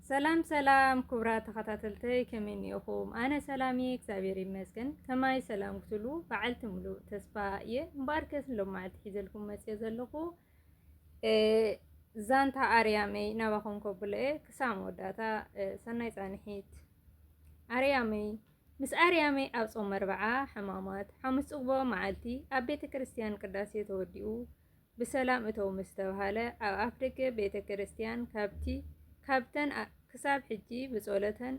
ሰላም ሰላም ክቡራት ተኸታተልተይ ከመይ እኒአኹም? ኣነ ሰላም እየ እግዚአብሔር ይመስገን። ከማይ ሰላም ክትብሉ በዓልቲ ሙሉእ ተስፋ እየ እምበኣር ከስ ሎማዓልቲ ሒዘልኩም መፅእ ዘለኹ ዛንታ ኣርያመይ ናባኹም ከብሎ እየ ክሳብ መወዳእታ ሰናይ ፃንሒት። ኣርያመይ ምስ ኣርያመይ ኣብ ፆም 40 ሕማማት 5 ፅግቦ መዓልቲ ኣብ ቤተ ክርስቲያን ቅዳሴ ተወዲኡ ብሰላም እተው ምስ ተባሃለ ኣብ ኣፍ ደገ ቤተ ክርስቲያን ካብተን ክሳብ ሕጂ ብጸሎተን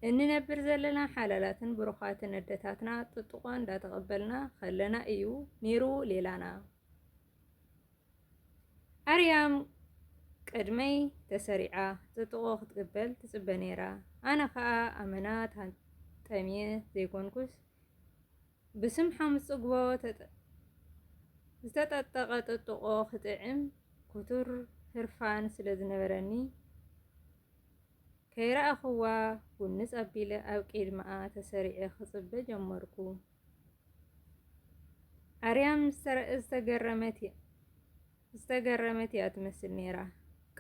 እንነብር ዘለና ሓላላትን ብሩኻትን እደታትና ጥጥቆ እንዳተቐበልና ከለና እዩ ነይሩ ሌላና። ኣርያም ቅድመይ ተሰሪዓ ጥጥቆ ክትቅበል ትጽበ ነይራ። ኣነ ከዓ ኣመናት ጠምየ ዘይኮንኩስ ብስም 5 ጽግቦ ዝተጠጠቐ ጥጥቆ ክትዕም ኩቱር ህርፋን ስለ ዝነበረኒ ከይረኣኽዋ ጉንፅ ኣቢለ ኣብ ቅድሚኣ ተሰሪዐ ክጽበ ጀመርኩ። ኣርያም ዝተገረመት እያ ትመስል ነይራ።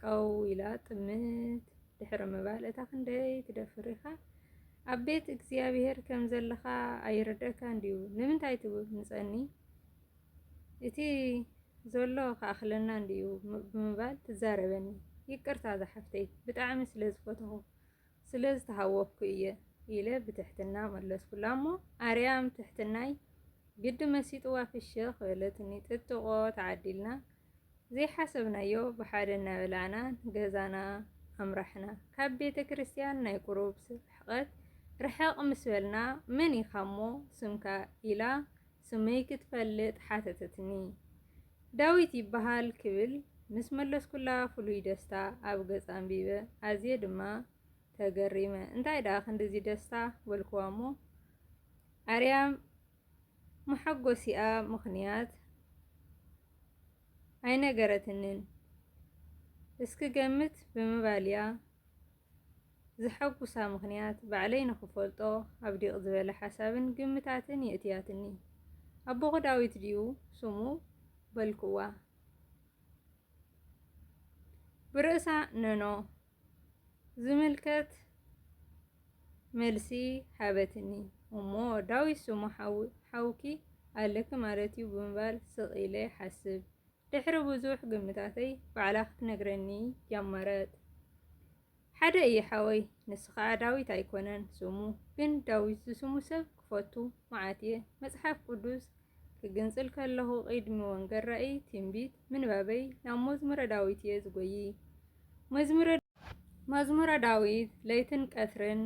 ቀው ኢላ ጥምት ድሕሪ ምባል እታ ክንደይ ትደፍር ኢኻ? ኣብ ቤት እግዚኣብሔር ከም ዘለኻ ኣይርደእካ እንድዩ? ንምንታይ ትምፀኒ? እቲ ዘሎ ከኣኽለና እንድዩ ብምባል ትዛረበኒ። ይቅርታ ዝሓፍተይ ብጣዕሚ ስለ ዝፈተኹ ስለ ዝተሃወኩ እየ ኢለ ብትሕትና መለስኩላ። እሞ ኣርያም ትሕትናይ ግዲ መሲጥዋ ፍሽኽ በለትኒ። ጥጥቆ ተዓዲልና ዘይሓሰብናዮ ብሓደ እናበላዕና ገዛና ኣምራሕና። ካብ ቤተ ክርስቲያን ናይ ቁሩብ ሕቐት ርሕቕ ምስ በልና መን ኢኻ እሞ ስምካ ኢላ ስመይ ክትፈልጥ ሓተተትኒ። ዳዊት ይበሃል ክብል ምስ መለስኩላ ፍሉይ ደስታ ኣብ ገጻ ኣንቢበ ኣዝየ ድማ ተገሪመ። እንታይ ደኣ ክንድዚ ደስታ በልክዋ እሞ? ኣርያም መሐጎሲኣ ምኽንያት ኣይነገረትንን እስክገምት ብምባልያ ዝሐጉሳ ምኽንያት ባዕለይ ንኽፈልጦ ኣብ ዲቕ ዝበለ ሓሳብን ግምታትን የእትያትኒ። ኣቦኹ ዳዊት ድዩ ስሙ በልክዋ? ብርእሳ ነኖ ዝምልከት መልሲ ሃበትኒ። እሞ ዳዊት ስሙ ሓውኪ ኣለኪ ማለት እዩ ብምባል ስቕ ኢለ ይሓስብ። ድሕሪ ብዙሕ ግምታተይ ባዕላ ክትነግረኒ ጀመረት። ሓደ እየ ሓወይ፣ ንሱ ከዓ ዳዊት ኣይኮነን ስሙ፣ ግን ዳዊት ዝስሙ ሰብ ክፈቱ መዓት እየ። መጽሓፍ ቅዱስ ክግንጽል ከለኹ ቅድሚ ወንጌል ራእይ ትንቢት ምንባበይ ናብ መዝሙረ ዳዊት እየ ዝጎይ። መዝሙረ ዳዊት ለይትን ቀትርን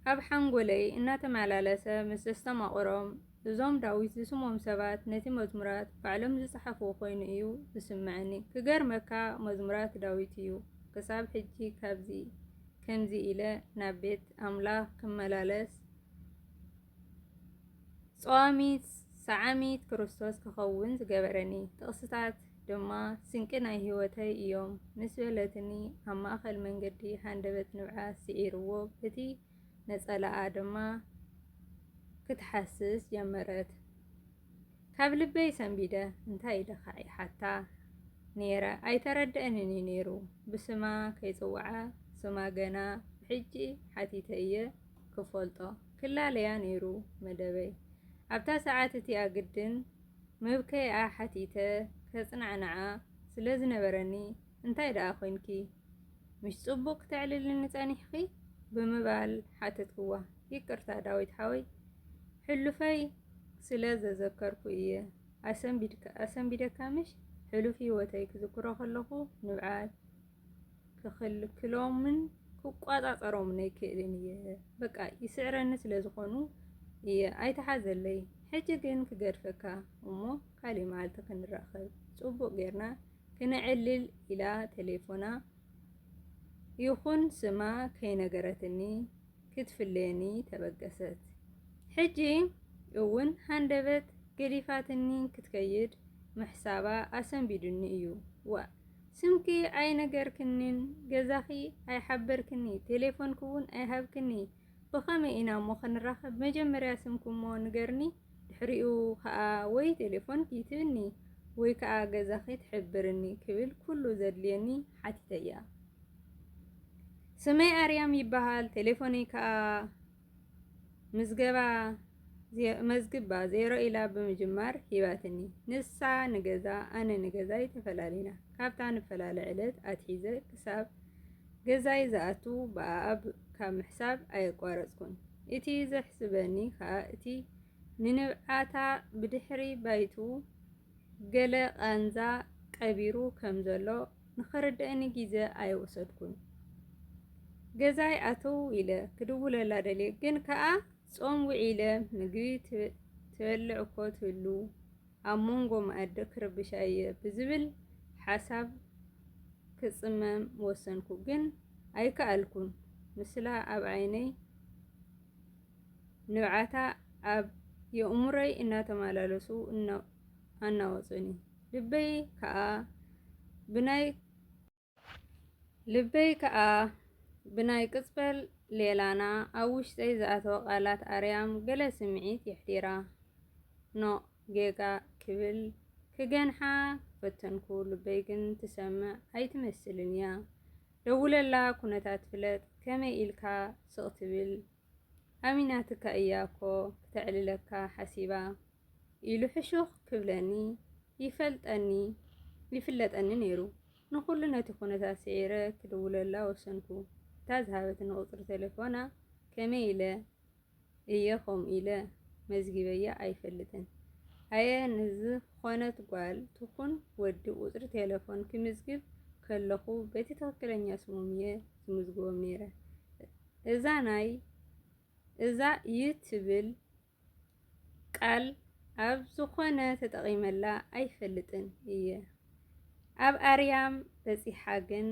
ኣብ ሓንጎለይ እናተመላለሰ ምስ ዘስተማቕሮም እዞም ዳዊት ዝስሞም ሰባት ነቲ መዝሙራት ባዕሎም ዝፀሓፍዎ ኮይኑ እዩ ዝስምዐኒ። ክገርመካ መዝሙራት ዳዊት እዩ ክሳብ ሕጂ ከምዚ ኢለ ናብ ቤት ኣምላኽ ክመላለስ ጸዋሚት ሰዓሚት ክርስቶስ ክኸውን ዝገበረኒ። ጥቕስታት ድማ ስንቂ ናይ ህይወተይ እዮም ምስ በለትኒ። ኣብ ማእኸል መንገዲ ሃንደበት ንብዓት ስዒርዎ እቲ ነጸላኣ ድማ ክትሓስስ ጀመረት። ካብ ልበይ ሰንቢደ እንታይ ኢለኻ ሓታ ነይረ ኣይተረድአንን ነይሩ። ብስማ ከይጽውዓ ስማ ገና ብሕጂ ሓቲተ እየ ክፈልጦ ክላለያ ነይሩ መደበይ። ኣብታ ሰዓት እቲኣ ግድን መብከይኣ ሓቲተ ከጽናዕንዓ ስለ ዝነበረኒ እንታይ ደኣ ኮንኪ? ምስ ጽቡቕ ክትዕልልኒ ጸኒሕኺ? ብምባል ሓተትክዋ። ይቅርታ ዳዊት ሓወይ፣ ሕሉፈይ ስለ ዘዘከርኩ እየ ኣሰንቢደካምሽ። ሕሉፍ ህይወተይ ክዝክሮ ከለኹ ንብዓት ክኽልክሎምን ክቋጻጸሮምን ኣይክእልን እየ። በቃ ይስዕረኒ ስለ ዝኾኑ እየ ኣይተሓዘለይ። ሕጂ ግን ክገድፈካ እሞ ካሊእ መዓልቲ ክንራኸብ ጽቡቕ ጌርና ክነዕልል ኢላ ቴሌፎና ይኹን ስማ ከይነገረትኒ ክትፍለየኒ ተበገሰት። ሕጂ እውን ሃንደበት ገዲፋትኒ ክትከይድ ምሕሳባ ኣሰንቢዱኒ እዩ። ዋ ስምኪ ኣይነገርክንን፣ ገዛኺ ኣይሓበርክኒ፣ ቴሌፎንክ እውን ኣይሃብክኒ። ብኸመይ ኢና እሞ ክንራኸብ? መጀመርያ ስምኩ እሞ ንገርኒ፣ ድሕሪኡ ከዓ ወይ ቴሌፎንኪ ትብኒ ወይ ከዓ ገዛኺ ትሕብርኒ ክብል ኩሉ ዘድልየኒ ሓቲተያ። ስመይ ኣርያም ይበሃል። ቴሌፎነይ ከዓ መዝግባ 0 ኢላ ብምጅማር ሂባትኒ። ንሳ ንገዛ ኣነ ንገዛይ ተፈላሊና ካብታ ንፈላለ ዕለት ኣትሒዘ ክሳብ ገዛይ ዝኣቱ ብኣብ ካብ ምሕሳብ ኣየቋረፅኩን። እቲ ዘሕስበኒ ከዓ እቲ ንንብዓታ ብድሕሪ ባይቱ ገለ ቃንዛ ቀቢሩ ከም ዘሎ ንኽርድአኒ ግዜ ኣይወሰድኩን። ገዛይ ኣተው ኢለ ክድውለላ ደልየ ግን ከዓ ጾም ውዒለ ምግቢ ትበልዕ እኮ ትህሉ ኣብ መንጎ መኣዲ ክርብሻ እየ ብዝብል ሓሳብ ክጽመም ወሰንኩ። ግን ኣይከኣልኩን። ምስላ ኣብ ዓይነይ ንብዓታ ኣብ የእሙረይ እናተመላለሱ ኣናወጹኒ። ልበይ ከዓ ብናይ ቅጽበል ሌላና ኣብ ውሽጠይ ዝኣተወ ቃላት ኣርያም ገለ ስምዒት የሕዲራ ኖ ጌጋ ክብል ክገንሓ ፈተንኩ። ልበይ ግን ትሰምዕ ኣይትመስልን እያ። ደውለላ ኩነታት ትፍለጥ ከመይ ኢልካ ስቕ ትብል ኣሚናትካ እያ እኮ ክተዕልለካ ሓሲባ ኢሉ ሕሹኽ ክብለኒ ይፍለጠኒ ነይሩ። ንኹሉ ነቲ ኩነታት ስዒረ ክድውለላ ወሰንኩ። እታ ዝሃበትኒ ቁፅሪ ቴሌፎና ከመይ ኢለ እየ ከምኡ ኢለ መዝጊበያ ኣይፈልጥን። ኣየ ንዝኾነት ጓል ትኹን ወዲ ቁፅሪ ቴሌፎን ክምዝግብ ከለኹ በቲ ትክክለኛ ስሞም እየ ዝምዝግቦም ነይረ። እዛ ይትብል ቃል ኣብ ዝኾነ ተጠቒመላ ኣይፈልጥን እየ። ኣብ ኣርያም በፂሓ ግን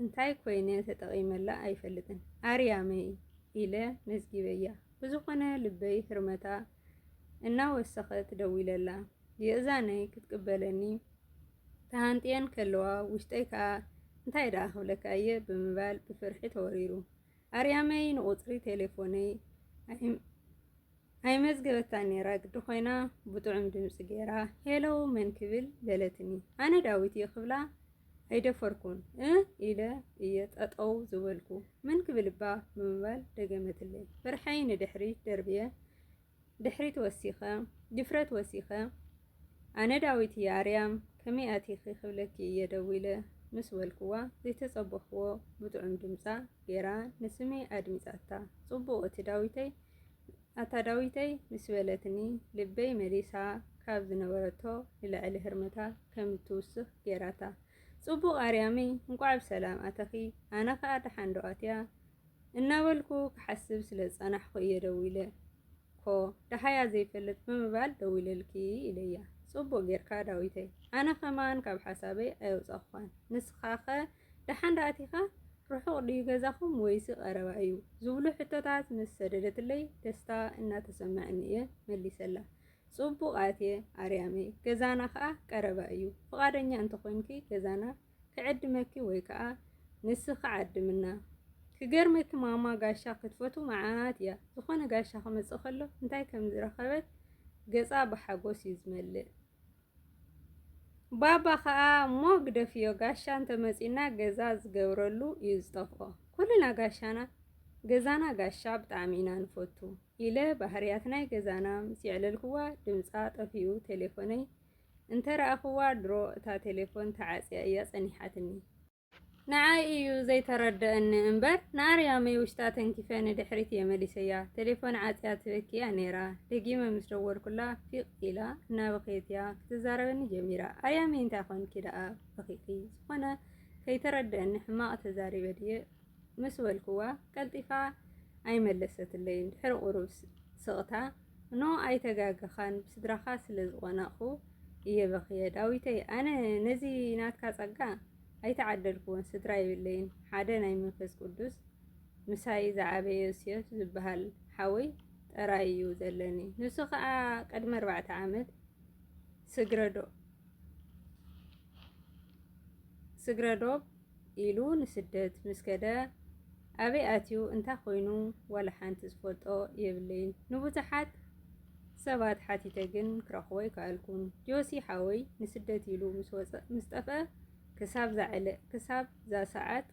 እንታይ ኮይነ ተጠቒመላ ኣይፈልጥን። ኣርያመይ ኢለ መዝጊበያ ብዝኾነ ልበይ ህርመታ እናወሰኸት ደዊለላ የእዛነይ ክትቅበለኒ ተሃንጥየን ከለዋ ውሽጠይ ከዓ እንታይ ደኣ ክብለካ እየ ብምባል ብፍርሒ ተወሪሩ። ኣርያመይ ንቁፅሪ ቴሌፎነይ ኣይመዝገበታ ነይራ። ግዲ ኮይና ብጥዑም ድምፂ ገይራ ሄሎ መን ክብል በለትኒ። ኣነ ዳዊት እየ ክብላ ኣይደፈርኩን ኢለ እየ ጠጠው ዝበልኩ። መን ክብል እባ ብምባል ደገመትለይ። ፍርሐይ ንድሕሪት ደርብየ ድፍረት ወሲኸ ኣነ ዳዊት እየ ኣርያም ከመይ ኣቲኺ ክብለኪ እየ ደው ኢለ ምስ በልክዋ ዘይተፀበኽዎ ብጥዑም ድምፃ ገይራ ንስመይ ኣድሚፃታ ጽቡቕ እታ ዳዊተይ ምስ በለትኒ ልበይ መሊሳ ካብ ዝነበረቶ ንላዕሊ ህርመታ ከም ትውስኽ ገይራታ። ጽቡቕ ኣርያመይ እንቋዕ ብሰላም ኣተኺ ኣነ ከዓ ደሓን ዶ ኣትያ እናበልኩ ክሓስብ ስለ ዝጸናሕኩ እየ ደው ኢለ ኮ ደሓያ ዘይፈልጥ ብምባል ደው ኢለልኪ ኢለያ። ጽቡቕ ጌርካ ዳዊተይ ኣነ ኸማን ካብ ሓሳበይ ኣይወጻኽኳን። ንስኻ ኸ ደሓን ዶ ኣቲኻ ርሑቕ ድዩ ገዛኹም ወይስ ቀረባ እዩ ዝብሉ ሕቶታት ምስ ሰደደትለይ ደስታ እናተሰማዕኒ እየ መሊሰላ። ጽቡቕ ኣትየ ኣርያመይ ገዛና ከዓ ቀረባ እዩ። ፍቓደኛ እንተኮይንኪ ገዛና ክዕድመኪ ወይ ከዓ ንስኺ ዓድምና። ክገርመኪ ማማ ጋሻ ክትፈቱ መዓት እያ። ዝኾነ ጋሻ ክመጽእ ከሎ እንታይ ከም ዝረኸበት ገጻ ብሓጎስ እዩ ዝመልእ። ባባ ከዓ እሞ ግደፍዮ ጋሻ እንተመጺና ገዛ ዝገብረሉ እዩ ዝጠፍኦ። ኩልና ገዛና ጋሻ ብጣዕሚ ኢና ንፈቱ ኢለ ባህርያት ናይ ገዛና ምስ ይዕለልክዋ ድምፃ ጠፊኡ ቴሌፎነይ እንተረኣኽዋ ድሮ እታ ቴሌፎን ተዓፅያ እያ ጸኒሓትኒ። ንዓይ እዩ ዘይተረድአኒ እምበር ንኣርያመይ ውሽጣ ተንኪፈ ንድሕሪት የመሊሰያ። ቴሌፎን ዓፅያ ትበኪያ ነይራ። ደጊመ ምስ ደወልኩላ ፊቕ ኢላ እናበኸየት እያ ክትዛረበኒ ጀሚራ። ኣርያመይ እንታይ ኮንኪ ደኣ በኺኺ? ዝኾነ ከይተረድአኒ ሕማቕ ተዛሪበ ድየ ምስ በልክዋ ቀልጢፋ ኣይመለሰትለይን። ድሕሪ ቁሩብ ስቕታ ኖ ኣይተጋገኻን ብስድራኻ ስለ ዝቆናቕኹ እየ በኽየ። ዳዊተይ ኣነ ነዚ ናትካ ጸጋ ኣይተዓደልክዎን ስድራ ይብለይን። ሓደ ናይ መንፈስ ቅዱስ ምሳይ ዝዓበየ ዮሴፍ ዝበሃል ሓወይ ጥራይ እዩ ዘለኒ። ንሱ ከዓ ቀድሚ 4 ዓመት ስግረዶብ ኢሉ ንስደት ምስ ከደ ኣበይ ኣትዩ እንታይ ኮይኑ ዋላ ሓንቲ ዝፈልጦ የብለይን። ንብዙሓት ሰባት ሓቲተ ግን ክረኽቦ ይከኣልኩን ጆሲ ሓወይ ንስደት ኢሉ ምስ ጠፍአ ክሳብ ዛ ሰዓት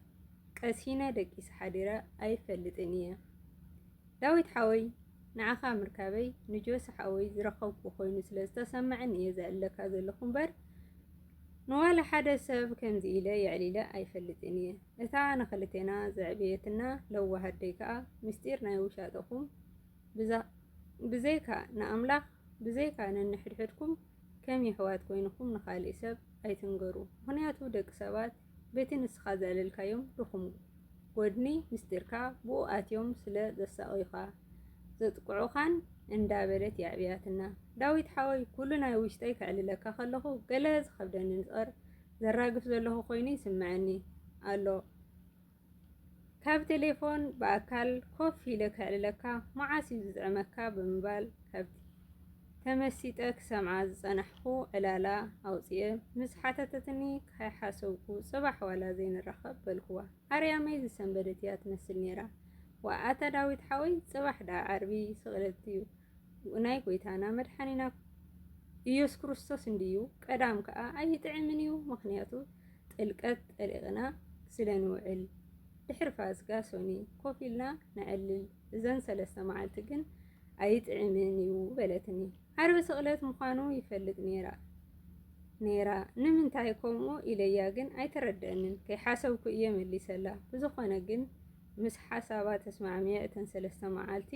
ቀሲነ ደቂስ ሓዲረ ኣይፈልጥን እየ። ዳዊት ሓወይ ንዓኻ ምርካበይ ንጆሲ ሓወይ ዝረኸብኩ ኮይኑ ስለ ዝተሰምዐን እየ ዘዕለካ ዘለኹ እምበር ንዋላ ሓደ ሰብ ከምዚ ኢለ የዕሊለ ኣይፈልጥን እየ። እታ ንኽልቴና ዘዕብየትና ለዋሃደይ ከዓ ምስጢር ናይ ውሻጠኹም ብዘይካ ንኣምላኽ ብዘይካ ነንሕድሕድኩም ከም የሕዋት ኮይንኩም ንኻልእ ሰብ ኣይትንገሩ። ምክንያቱ ደቂ ሰባት በቲ ንስኻ ዘዕልልካዮም ድኹም ጎድኒ ምስጢርካ ብኡ ኣትዮም ስለ ዘሳቒኻ ዘጥቅዑኻን እንዳበለት የዕብያትና። ዳዊት ሓወይ ኩሉ ናይ ውሽጠይ ክዕልለካ ከለኹ ገለ ዝኸብደኒ ንፅር ዘራግፍ ዘለኹ ኮይኑ ይስምዐኒ ኣሎ። ካብ ቴሌፎን ብኣካል ኮፍ ኢለ ክዕልለካ መዓስ እዩ ዝጥዕመካ ብምባል ካብቲ ተመሲጠ ክሰምዓ ዝፀናሕኩ ዕላላ ኣውፅየ ምስ ሓተተትኒ ካይሓሰብኩ ፅባሕ ዋላ ዘይንራኸብ በልክዋ። ኣርያመይ ዝሰንበደት እያ ትመስል ነይራ። ወኣተ ዳዊት ሓወይ ፅባሕ ዳ ዓርቢ ስቕለት እዩ ናይ ጎይታና መድሓኒና ኢየሱስ ክርስቶስ እንድዩ ቀዳም ከዓ ኣይጥዕምን እዩ። ምክንያቱ ጥልቀት ጠሊቕና ስለ ንውዕል ድሕሪ ፋሲካ ሶኒ ኮፍ ኢልና ንዕልል እዘን 3 መዓልቲ ግን ኣይጥዕምን እዩ በለትኒ። ዓርቢ ስቕለት ምዃኑ ይፈልጥ ነይራ ንምንታይ ከምኡ ኢለያ ግን ኣይተረድአንን። ከይሓሰብኩ እየ መሊሰላ። ብዝኾነ ግን ምስ ሓሳባ ተስማዕምየ እተን 3 መዓልቲ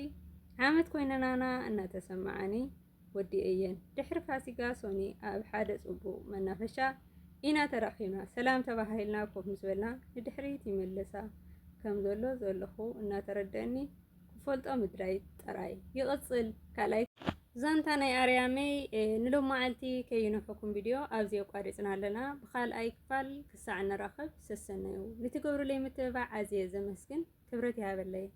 ዓመት ኮይነናና እናተሰማዓኒ ወዲአየን። ድሕሪ ፋሲካ ሶኒ ኣብ ሓደ ጽቡቕ መናፈሻ ኢና ተራኺብና ሰላም ተባሂልና ኮፍ ምስ በልና ንድሕሪት ይመለሳ ከም ዘለኹ እናተረድአኒ ክፈልጦ ምድራይ ጥራይ ይቕጽል። ካልኣይ ዛንታ ናይ ኣርያመይ ንሎማዓልቲ ከይነፈኩም ቪድዮ ኣብዚ ኣቋሪፅና ኣለና። ብኻልኣይ ክፋል ክሳዕ ንራኸብ ሰሰነዩ ንትገብሩለይ ምትብባዕ ኣዝየ ዘመስግን ክብረት ይሃበለይ።